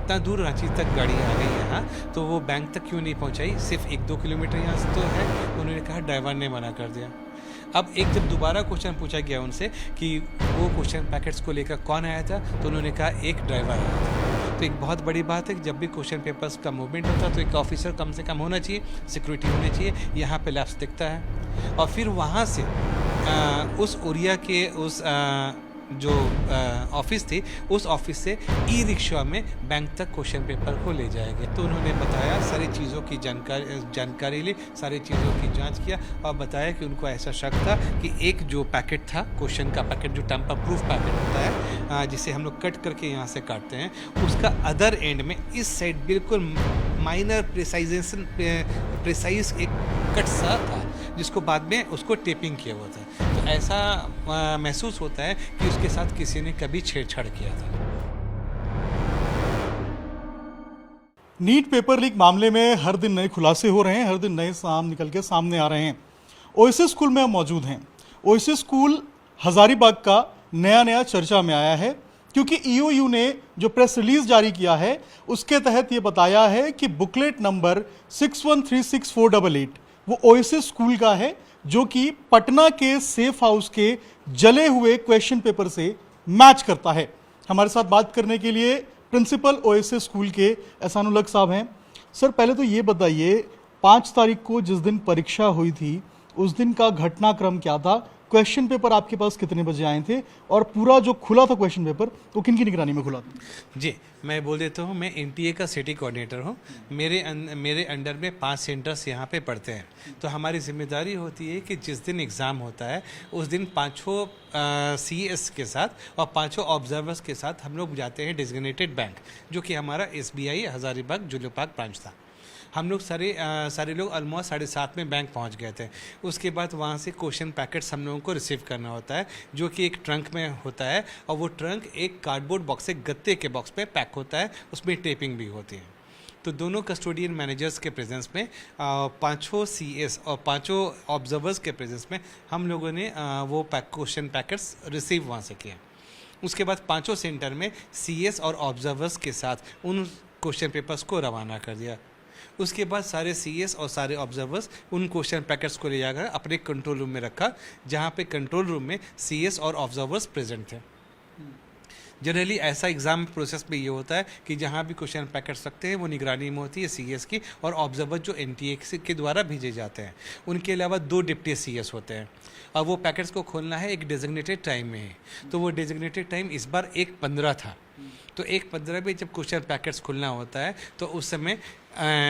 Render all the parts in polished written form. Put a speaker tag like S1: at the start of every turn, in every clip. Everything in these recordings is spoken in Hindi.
S1: इतना दूर रांची तक गाड़ी आ गई यहाँ, तो वो बैंक तक क्यों नहीं पहुँचाई? सिर्फ 1-2 किलोमीटर यहाँ से तो है। उन्होंने कहा ड्राइवर ने मना कर दिया। अब एक जब दोबारा क्वेश्चन पूछा गया उनसे कि वो क्वेश्चन पैकेट्स को लेकर कौन आया था, तो उन्होंने कहा एक ड्राइवर आया था। तो एक बहुत बड़ी बात है कि जब भी क्वेश्चन पेपर्स का मूवमेंट होता है तो एक ऑफिसर कम से कम होना चाहिए, सिक्योरिटी होनी चाहिए। यहाँ पे लैप्स दिखता है और फिर वहाँ से उस उरिया के उस जो ऑफिस थी, उस ऑफिस से ई रिक्शा में बैंक तक क्वेश्चन पेपर को ले जाएंगे। तो उन्होंने बताया, सारी चीज़ों की जानकारी ली, सारी चीज़ों की जांच किया और बताया कि उनको ऐसा शक था कि एक जो पैकेट था, क्वेश्चन का पैकेट जो टैम्पर प्रूफ पैकेट होता है, जिसे हम लोग कट करके यहाँ से काटते हैं, उसका अदर एंड में इस साइड बिल्कुल माइनर प्रिसाइज एक कट सा था, जिसको बाद में उसको टेपिंग किया हुआ था। तो ऐसा महसूस होता है कि उसके साथ किसी ने कभी छेड़छाड़ किया था।
S2: नीट पेपर लीक मामले में हर दिन नए खुलासे हो रहे हैं, हर दिन नए निकल के सामने आ रहे हैं। ओएसिस स्कूल में हम मौजूद हैं। ओएसिस स्कूल हजारीबाग का नया चर्चा में आया है क्योंकि ईओयू ने जो प्रेस रिलीज जारी किया है उसके तहत ये बताया है कि बुकलेट नंबर 613648 वो ओएसिस स्कूल का है, जो कि पटना के सेफ हाउस के जले हुए क्वेश्चन पेपर से मैच करता है। हमारे साथ बात करने के लिए प्रिंसिपल ओएसिस स्कूल के एहसानुल हक साहब हैं। सर, पहले तो ये बताइए, 5 तारीख को जिस दिन परीक्षा हुई थी उस दिन का घटनाक्रम क्या था? क्वेश्चन पेपर आपके पास कितने बजे आए थे और पूरा जो खुला था क्वेश्चन पेपर वो किन की निगरानी में खुला था?
S1: जी, मैं बोल देता हूँ, मैं एनटीए का सिटी कोऑर्डिनेटर हूँ। मेरे अंडर में 5 सेंटर्स यहाँ पे पढ़ते हैं। तो हमारी जिम्मेदारी होती है कि जिस दिन एग्ज़ाम होता है उस दिन 5 सीएस के साथ और 5 ऑब्जर्वर्स के साथ हम लोग जाते हैं डेजिग्नेटेड बैंक, जो कि हमारा एसबीआई हजारीबाग जुलूपाक ब्रांच था। हम लोग सारे लोग ऑलमोस्ट 7:30 में बैंक पहुंच गए थे। उसके बाद वहाँ से क्वेश्चन पैकेट्स हम लोगों को रिसीव करना होता है, जो कि एक ट्रंक में होता है और वो ट्रंक एक कार्डबोर्ड बॉक्स से गत्ते के बॉक्स पे पैक होता है, उसमें टेपिंग भी होती है। तो दोनों कस्टोडियन मैनेजर्स के प्रेजेंस में 5 सीएस और 5 ऑब्जर्वर्स के प्रेजेंस में हम लोगों ने वो क्वेश्चन पैकेट्स रिसीव वहाँ से किए। उसके बाद 5 सेंटर में सीएस और ऑब्जर्वर्स के साथ उन क्वेश्चन पेपर्स को रवाना कर दिया। उसके बाद सारे सीएस और सारे ऑब्जर्वर्स उन क्वेश्चन पैकेट्स को ले जाकर अपने कंट्रोल रूम में रखा, जहाँ पे कंट्रोल रूम में सीएस और ऑब्जर्वर्स प्रेजेंट थे। जनरली ऐसा एग्जाम प्रोसेस में ये होता है कि जहाँ भी क्वेश्चन पैकेट्स रखते हैं वो निगरानी में होती है सीएस की, और ऑब्जर्वर जो एनटीए के द्वारा भेजे जाते हैं। उनके अलावा 2 डिप्टी सीएस होते हैं और वो पैकेट्स को खोलना है एक डेजिग्नेटेड टाइम में है। तो वो डेजिग्नेटेड टाइम इस बार 1:15 था। तो 1:15 में जब क्वेश्चन पैकेट्स खुलना होता है तो उस समय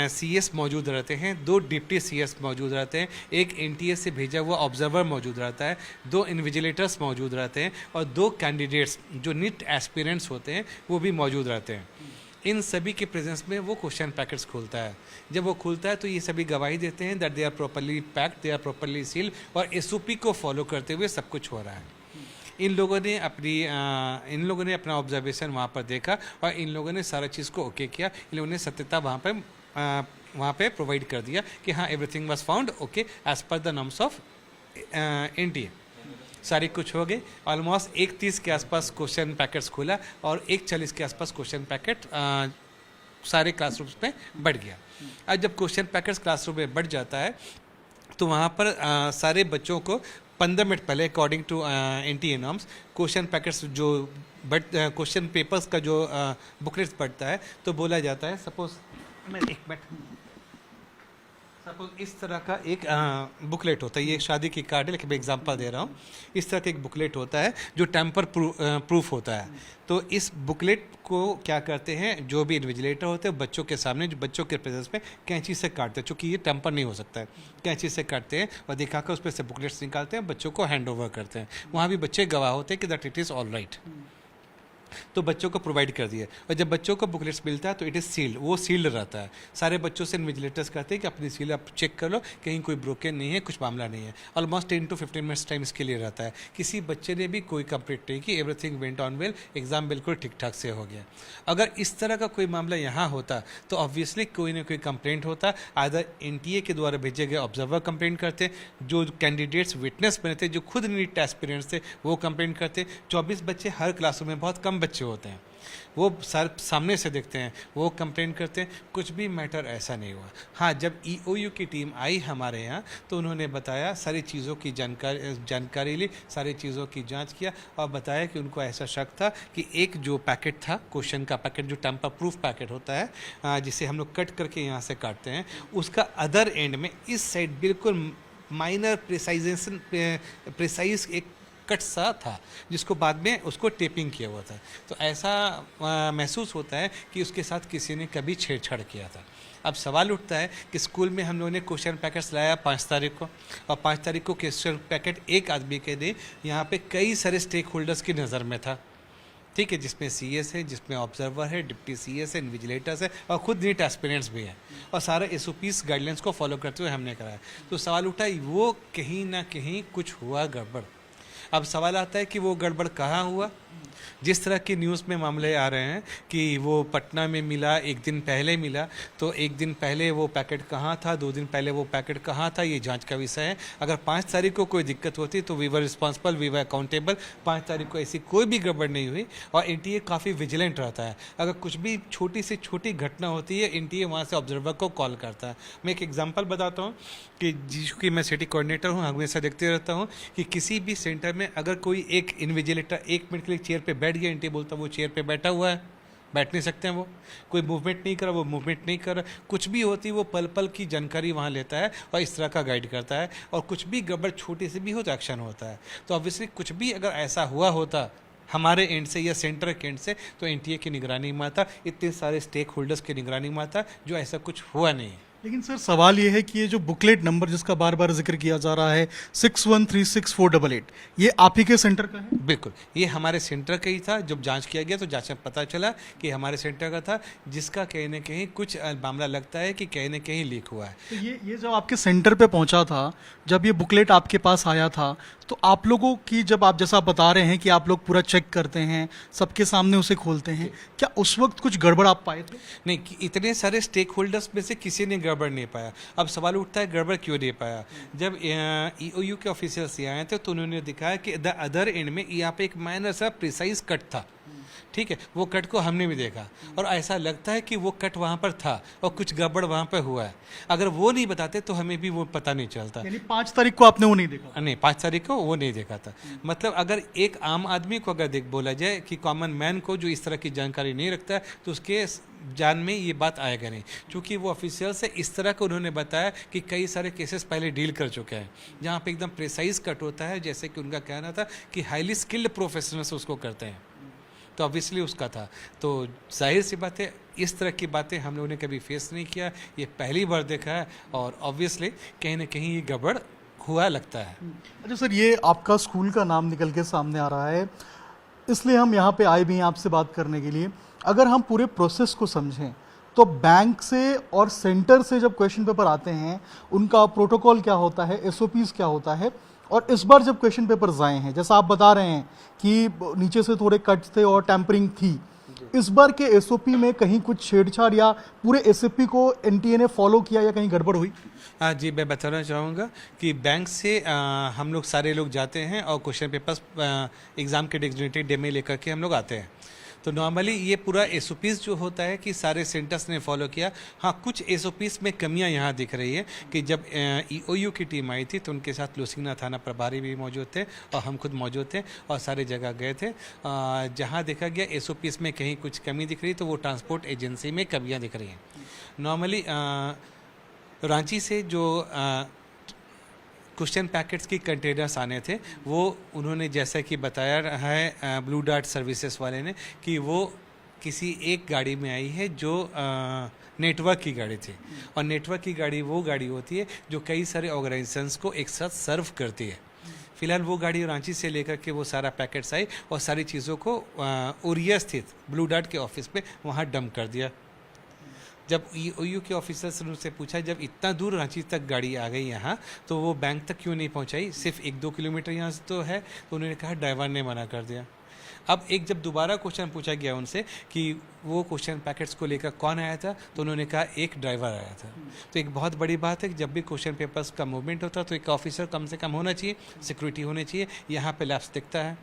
S1: सीएस मौजूद रहते हैं, 2 डिप्टी सीएस मौजूद रहते हैं, एक एनटीए से भेजा हुआ ऑब्जर्वर मौजूद रहता है, 2 इन्विजिलेटर्स मौजूद रहते हैं और 2 कैंडिडेट्स जो नीट एस्पिरेंट्स होते हैं वो भी मौजूद रहते हैं। इन सभी के प्रेजेंस में वो क्वेश्चन पैकेट्स खुलता है। जब वो खुलता है तो ये सभी गवाही देते हैं that they are properly packed, they are properly sealed और एसओपी को फॉलो करते हुए सब कुछ हो रहा है। इन लोगों ने अपना ऑब्जर्वेशन वहाँ पर देखा और इन लोगों ने सारा चीज़ को ओके किया। इन लोगों ने सत्यता वहाँ पे प्रोवाइड कर दिया कि हाँ, everything was found okay as per the norms of NTA. सारी कुछ हो गए। ऑलमोस्ट 1:30 के आसपास क्वेश्चन पैकेट्स खुला और 1:40 के आसपास क्वेश्चन पैकेट सारे क्लासरूम्स में बढ़ गया। आज जब क्वेश्चन पैकेट्स क्लासरूम में बढ़ जाता है तो वहाँ पर सारे बच्चों को 15 मिनट पहले according to NTA norms question packets जो क्वेश्चन पेपर्स का जो बुकलेट्स बढ़ता है तो बोला जाता है, सपोज इस तरह का एक बुकलेट होता है। ये शादी की कार्ड है लेकिन मैं एग्जांपल दे रहा हूँ। इस तरह का एक बुकलेट होता है जो टेम्पर प्रूफ होता है। तो इस बुकलेट को क्या करते हैं, जो भी इन्विजिलेटर होते हैं बच्चों के सामने, जो बच्चों के प्रेजेंस में कैंची से काटते हैं, चूँकि ये टेम्पर नहीं हो सकता है, कैंची से काटते हैं और दिखाकर उस पर से बुकलेट्स निकालते हैं, बच्चों को हैंड ओवर करते हैं। वहाँ भी बच्चे गवाह होते हैं कि that it is all right. तो बच्चों को प्रोवाइड कर दिया और जब बच्चों को बुकलेट्स मिलता है तो इट इज़ सील्ड, वो सील्ड रहता है। सारे बच्चों से इन्विजिलेटर्स कहते हैं कि अपनी सील आप चेक कर लो, कहीं कोई ब्रोकन नहीं है, कुछ मामला नहीं है। ऑलमोस्ट 10 to 15 मिनट्स टाइम इसके लिए रहता है। किसी बच्चे ने भी कोई कंप्लेंट नहीं की, everything went on well, exam बिल्कुल ठीक ठाक से हो गया। अगर इस तरह का कोई मामला यहाँ होता तो ऑब्वियसली कोई ना कोई कंप्लेंट होता, आइदर एनटीए के द्वारा भेजे गए ऑब्जर्वर कंप्लेंट करते, जो कैंडिडेट्स विटनेस बने थे, जो खुद नीट एस्पिरेंट्स थे वो कंप्लेंट करते। 24 बच्चे हर क्लासरूम में बहुत कम बच्चे होते हैं, वो सर सामने से देखते हैं, वो कंप्लेन करते हैं, कुछ भी मैटर ऐसा नहीं हुआ। हाँ, जब EOU की टीम आई हमारे यहाँ तो उन्होंने बताया, सारी चीज़ों की जानकारी ली, सारी चीज़ों की जांच किया और बताया कि उनको ऐसा शक था कि एक जो पैकेट था, क्वेश्चन का पैकेट जो टैम्पर प्रूफ पैकेट होता है जिसे हम लोग कट करके यहाँ से काटते हैं, उसका अदर एंड में इस साइड बिल्कुल माइनर प्रिसाइज एक कट सा था, जिसको बाद में उसको टेपिंग किया हुआ था। तो ऐसा महसूस होता है कि उसके साथ किसी ने कभी छेड़छाड़ किया था। अब सवाल उठता है कि स्कूल में हम लोगों ने क्वेश्चन पैकेट्स लाया 5 तारीख को, और 5 तारीख को क्वेश्चन पैकेट एक आदमी के दे, यहाँ पे कई सारे स्टेक होल्डर्स की नज़र में था, ठीक है, जिसमें CS है, जिसमें ऑब्जर्वर है, डिप्टी CS है, इन्विजिलेटर्स है और खुद नीट एस्पिरेंट्स भी है, और सारे SOPs गाइडलाइंस को फॉलो करते हुए हमने कराया। तो सवाल उठा वो कहीं ना कहीं कुछ हुआ गड़बड़। अब सवाल आता है कि वो गड़बड़ कहाँ हुआ। जिस तरह की न्यूज़ में मामले आ रहे हैं कि वो पटना में मिला, एक दिन पहले मिला, तो एक दिन पहले वो पैकेट कहाँ था, 2 दिन पहले वो पैकेट कहाँ था, ये जांच का विषय है। अगर 5 तारीख को कोई दिक्कत होती तो we were responsible, we were accountable. 5 तारीख को ऐसी कोई भी गड़बड़ नहीं हुई, और NTA काफ़ी विजिलेंट रहता है। अगर कुछ भी छोटी से छोटी घटना होती है, NTA वहाँ से ऑब्जर्वर को कॉल करता है। मैं एक एग्जाम्पल बताता हूँ कि जिसकी मैं सिटी कोऑर्डिनेटर हूँ, हमेशा देखते रहता हूँ कि किसी भी सेंटर में अगर कोई एक इन्विजिलेटर 1 मिनट के लिए चेयर पे बैठ गया, NTA बोलता है वो चेयर पे बैठा हुआ है, बैठ नहीं सकते हैं, वो कोई मूवमेंट नहीं कर रहा, वो मूवमेंट नहीं कर रहा, कुछ भी होती वो पल पल की जानकारी वहाँ लेता है और इस तरह का गाइड करता है। और कुछ भी गड़बड़ छोटी से भी हो तो एक्शन होता है। तो ऑब्वियसली कुछ भी अगर ऐसा हुआ होता हमारे एंड से या सेंटर के एंड से, तो NTA की निगरानी में आता, इतने सारे स्टेक होल्डर्स की निगरानी में आता, जो ऐसा कुछ हुआ नहीं है।
S2: लेकिन सर सवाल ये है कि ये जो बुकलेट नंबर जिसका बार बार जिक्र किया जा रहा है 6136-488, ये आप ही के सेंटर का है?
S1: बिल्कुल, ये हमारे सेंटर का ही था। जब जांच किया गया तो जांच में पता चला कि हमारे सेंटर का था, जिसका कहीं ना कहीं कुछ मामला लगता है कि कहीं ना कहीं लीक हुआ है।
S2: तो ये जब आपके सेंटर पे पहुंचा था, जब ये बुकलेट आपके पास आया था, तो आप लोगों की, जब आप जैसा बता रहे हैं कि आप लोग पूरा चेक करते हैं, सबके सामने उसे खोलते हैं, क्या उस वक्त कुछ गड़बड़ आप पाए थे? नहीं,
S1: कि इतने सारे स्टेक होल्डर्स में से किसी ने गड़बड़ नहीं पाया। अब सवाल उठता है गड़बड़ क्यों नहीं पाया। जब EOU के ऑफिसर्स आए थे तो उन्होंने दिखाया कि द अदर एंड में यहाँ पे एक माइनर सा प्रिसाइज कट था, ठीक है, वो कट को हमने भी देखा और ऐसा लगता है कि वो कट वहाँ पर था और कुछ गड़बड़ वहाँ पर हुआ है। अगर वो नहीं बताते तो हमें भी वो पता नहीं चलता।
S2: यानी 5 तारीख को आपने वो नहीं देखा?
S1: नहीं, 5 तारीख को वो नहीं देखा था। मतलब अगर एक आम आदमी को अगर बोला जाए कि कॉमन मैन को जो इस तरह की जानकारी नहीं रखता है, तो उसके जान में ये बात आएगा नहीं, क्योंकि वो ऑफिशियल से इस तरह का उन्होंने बताया कि कई सारे केसेस पहले डील कर चुके हैं, जहाँ पे एकदम प्रिसाइज कट होता है, जैसे कि उनका कहना था कि हाईली स्किल्ड प्रोफेशनल्स उसको करते हैं। तो ऑब्वियसली उसका था। तो जाहिर सी बात है, इस तरह की बातें हम लोगों ने कभी फेस नहीं किया, ये पहली बार देखा है, और ऑब्वियसली कहीं ना कहीं ये गड़बड़ हुआ लगता है।
S2: अच्छा सर, ये आपका स्कूल का नाम निकल के सामने आ रहा है, इसलिए हम यहाँ पे आए भी हैं आपसे बात करने के लिए। अगर हम पूरे प्रोसेस को समझें तो बैंक से और सेंटर से जब क्वेश्चन पेपर आते हैं, उनका प्रोटोकॉल क्या होता है, SOPs क्या होता है, और इस बार जब क्वेश्चन पेपर्स आए हैं, जैसा आप बता रहे हैं कि नीचे से थोड़े कट थे और टैंपरिंग थी, इस बार के SOP में कहीं कुछ छेड़छाड़ या पूरे SOP को NTA ने फॉलो किया या कहीं गड़बड़ हुई?
S1: हाँ जी, मैं बताना चाहूँगा कि बैंक से हम लोग सारे लोग जाते हैं और क्वेश्चन पेपर्स एग्ज़ाम के डेजिग्नेटेड डे में लेकर के हम लोग आते हैं। तो नॉर्मली ये पूरा SOPs जो होता है कि सारे सेंटर्स ने फॉलो किया। हाँ, कुछ SOPs में कमियां यहाँ दिख रही है कि जब EOU की टीम आई थी तो उनके साथ लोसिंगना थाना प्रभारी भी मौजूद थे और हम खुद मौजूद थे और सारे जगह गए थे। जहाँ देखा गया SOPs में कहीं कुछ कमी दिख रही तो वो ट्रांसपोर्ट एजेंसी में कमियाँ दिख रही हैं। नॉर्मली रांची से जो क्वेश्चन पैकेट्स की कंटेनर्स आने थे, वो उन्होंने जैसा कि बताया है ब्लू डार्ट सर्विसेज वाले ने कि वो किसी एक गाड़ी में आई है जो नेटवर्क की गाड़ी थी, और नेटवर्क की गाड़ी वो गाड़ी होती है जो कई सारे ऑर्गेनाइजेशंस को एक साथ सर्व करती है। फिलहाल वो गाड़ी रांची से लेकर के वो सारा पैकेट्स आई और सारी चीज़ों को ओरिया स्थित ब्लू डार्ट के ऑफिस पे वहाँ डंप कर दिया। जब EOU के ऑफिसर्स ने उनसे पूछा जब इतना दूर रांची तक गाड़ी आ गई यहाँ, तो वो बैंक तक क्यों नहीं पहुँचाई, सिर्फ 1-2 किलोमीटर यहाँ से तो है। तो उन्होंने कहा ड्राइवर ने मना कर दिया। अब जब दोबारा क्वेश्चन पूछा गया उनसे कि वो क्वेश्चन पैकेट्स को लेकर कौन आया था, तो उन्होंने कहा एक ड्राइवर आया था। तो एक बहुत बड़ी बात है कि जब भी क्वेश्चन पेपर्स का मूवमेंट होता है तो एक ऑफिसर कम से कम होना चाहिए, सिक्योरिटी होनी चाहिए। यहाँ पे लैप्स दिखता है।